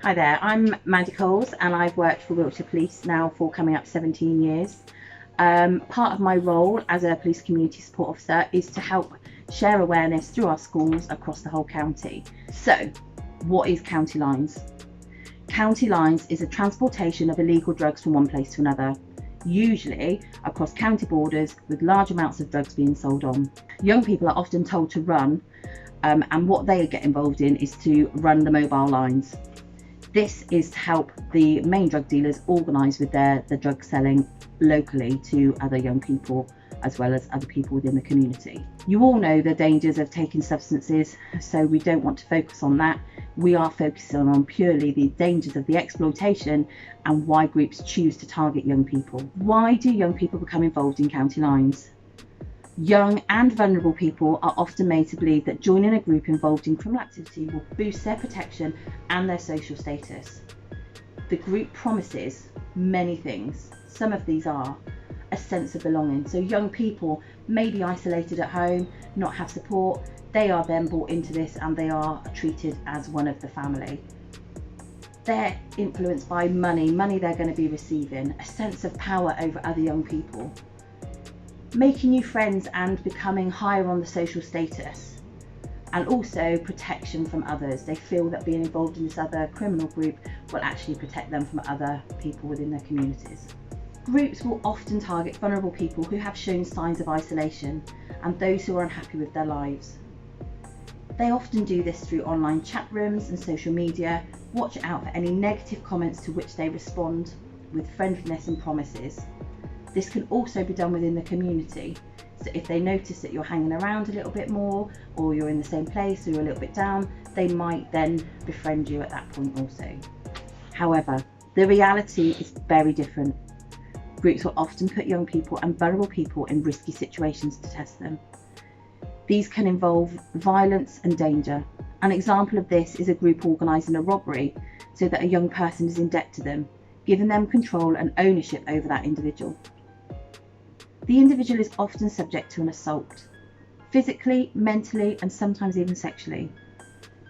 Hi there, I'm Mandy Coles and I've worked for Wiltshire Police now for coming up 17 years. Part of my role as a police community support officer is to help share awareness through our schools across the whole county. So, what is county lines? County lines is a transportation of illegal drugs from one place to another, usually across county borders with large amounts of drugs being sold on. Young people are often told to run, and what they get involved in is to run the mobile lines. This is to help the main drug dealers organise with the drug selling locally to other young people as well as other people within the community. You all know the dangers of taking substances, so we don't want to focus on that. We are focusing on purely the dangers of the exploitation and why groups choose to target young people. Why do young people become involved in county lines? Young and vulnerable people are often made to believe that joining a group involved in criminal activity will boost their protection and their social status. The group promises many things. Some of these are a sense of belonging. So young people may be isolated at home, not have support. They are then brought into this and they are treated as one of the family. They're influenced by money they're going to be receiving, a sense of power over other young people. Making new friends and becoming higher on the social status, and also protection from others. They feel that being involved in this other criminal group will actually protect them from other people within their communities. Groups will often target vulnerable people who have shown signs of isolation and those who are unhappy with their lives. They often do this through online chat rooms and social media. Watch out for any negative comments to which they respond with friendliness and promises. This can also be done within the community. So if they notice that you're hanging around a little bit more, or you're in the same place, or you're a little bit down, they might then befriend you at that point also. However, the reality is very different. Groups will often put young people and vulnerable people in risky situations to test them. These can involve violence and danger. An example of this is a group organising a robbery so that a young person is in debt to them, giving them control and ownership over that individual. The individual is often subject to an assault, physically, mentally, and sometimes even sexually.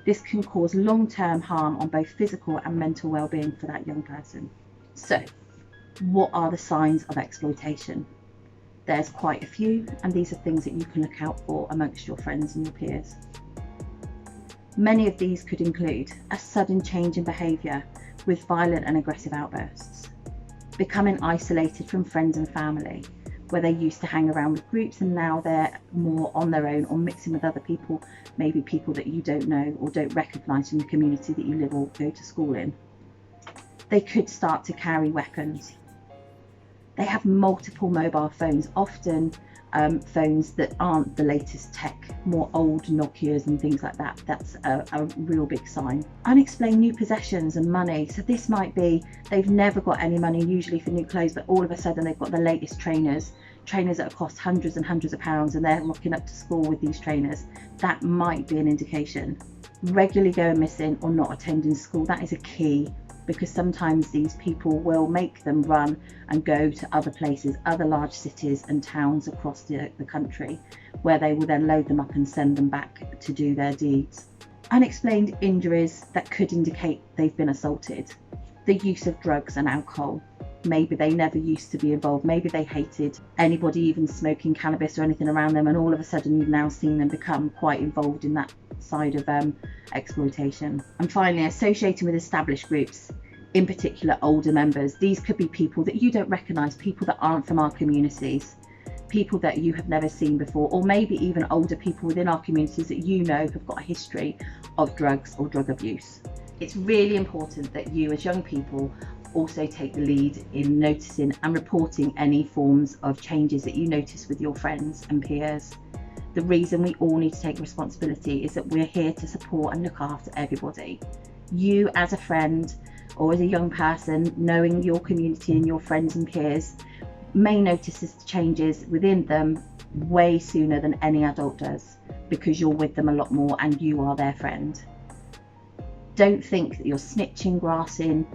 This can cause long-term harm on both physical and mental well-being for that young person. So, what are the signs of exploitation? There's quite a few, and these are things that you can look out for amongst your friends and your peers. Many of these could include a sudden change in behaviour with violent and aggressive outbursts, becoming isolated from friends and family, where they used to hang around with groups and now they're more on their own or mixing with other people, maybe people that you don't know or don't recognise in the community that you live or go to school in. They could start to carry weapons. They have multiple mobile phones, often phones that aren't the latest tech, more old Nokias and things like that. That's a real big sign. Unexplained new possessions and money. So this might be they've never got any money usually for new clothes, but all of a sudden they've got the latest trainers that cost hundreds and hundreds of pounds, and they're rocking up to school with these trainers. That might be an indication. Regularly going missing or not attending school, that is a key, because sometimes these people will make them run and go to other places, other large cities and towns across the country, where they will then load them up and send them back to do their deeds. Unexplained injuries that could indicate they've been assaulted. The use of drugs and alcohol. Maybe they never used to be involved. Maybe they hated anybody even smoking cannabis or anything around them, and all of a sudden you've now seen them become quite involved in that side of exploitation. And finally, associating with established groups, in particular older members. These could be people that you don't recognise, people that aren't from our communities, people that you have never seen before, or maybe even older people within our communities that you know have got a history of drugs or drug abuse. It's really important that you as young people also take the lead in noticing and reporting any forms of changes that you notice with your friends and peers. The reason we all need to take responsibility is that we're here to support and look after everybody. You as a friend or as a young person, knowing your community and your friends and peers, may notice the changes within them way sooner than any adult does, because you're with them a lot more and you are their friend. Don't think that you're snitching, grassing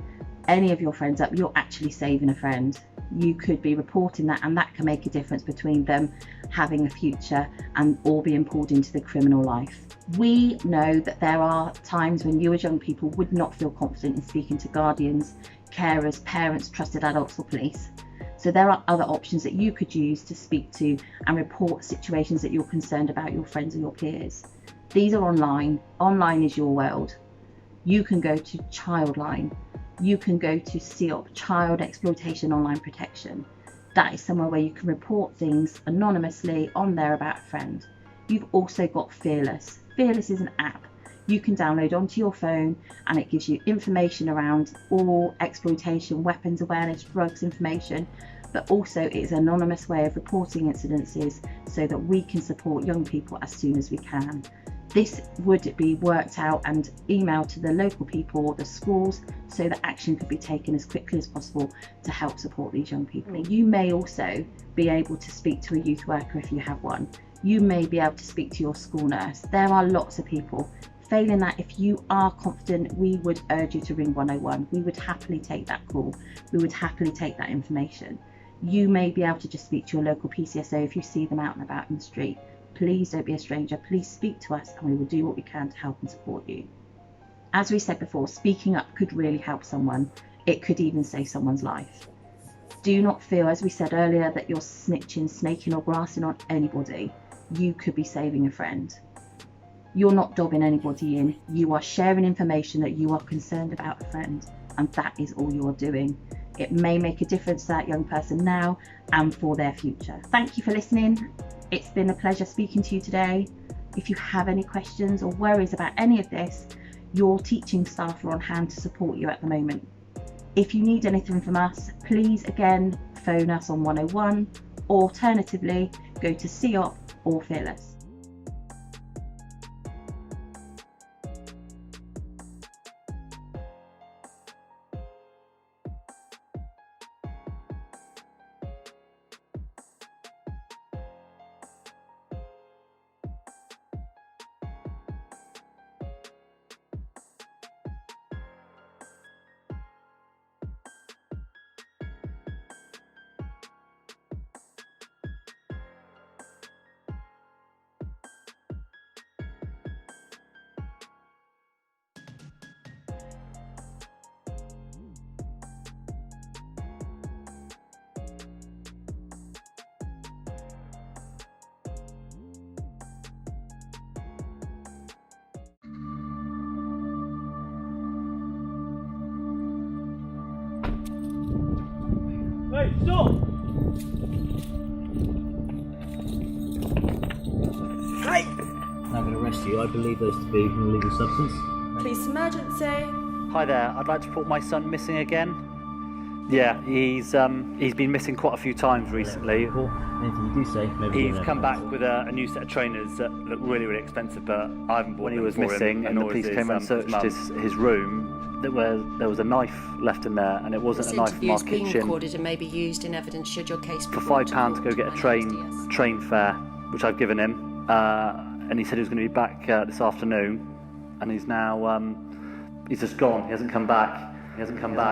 any of your friends up. You're actually saving a friend. you could be reporting that, and that can make a difference between them having a future and or being pulled into the criminal life. We know that there are times when you as young people would not feel confident in speaking to guardians, carers, parents, trusted adults or police. So there are other options that you could use to speak to and report situations that you're concerned about your friends or your peers. These are online. Online is your world. You can go to Childline. You can go to CEOP, Child Exploitation Online Protection. That is somewhere where you can report things anonymously on there about a friend. You've also got Fearless. Fearless is an app you can download onto your phone, and it gives you information around all exploitation, weapons awareness, drugs information, but also it is an anonymous way of reporting incidences so that we can support young people as soon as we can. This would be worked out and emailed to the local people, the schools, so that action could be taken as quickly as possible to help support these young people. You may also be able to speak to a youth worker if you have one. You may be able to speak to your school nurse. There are lots of people. Failing that, if you are confident, we would urge you to ring 101. We would happily take that call. We would happily take that information. You may be able to just speak to your local PCSO if you see them out and about in the street. Please don't be a stranger. Please speak to us and we will do what we can to help and support you. As we said before, speaking up could really help someone. It could even save someone's life. Do not feel, as we said earlier, that you're snitching, snaking or grassing on anybody. You could be saving a friend. You're not dobbing anybody in. You are sharing information that you are concerned about a friend, and that is all you're doing. It may make a difference to that young person now and for their future. Thank you for listening. It's been a pleasure speaking to you today. If you have any questions or worries about any of this, your teaching staff are on hand to support you at the moment. If you need anything from us, please again phone us on 101, or alternatively go to CEOP or Fearless. Hey, stop! Hey! I'm going to arrest you. I believe those to be an illegal substance. Police emergency. Hi there, I'd like to report my son missing again. Yeah, he's been missing quite a few times recently. Anything you do say, maybe He's come back with a new set of trainers that look really, really expensive, but I haven't bought when he was missing, and the police came and searched his room. There was a knife left in there, and it wasn't a knife from our kitchen. Being recorded and may be used in evidence should your case be for £5 to go get a train fare, which I've given him, and he said he was going to be back this afternoon, and he's now he's just gone. He hasn't come back. He hasn't come back.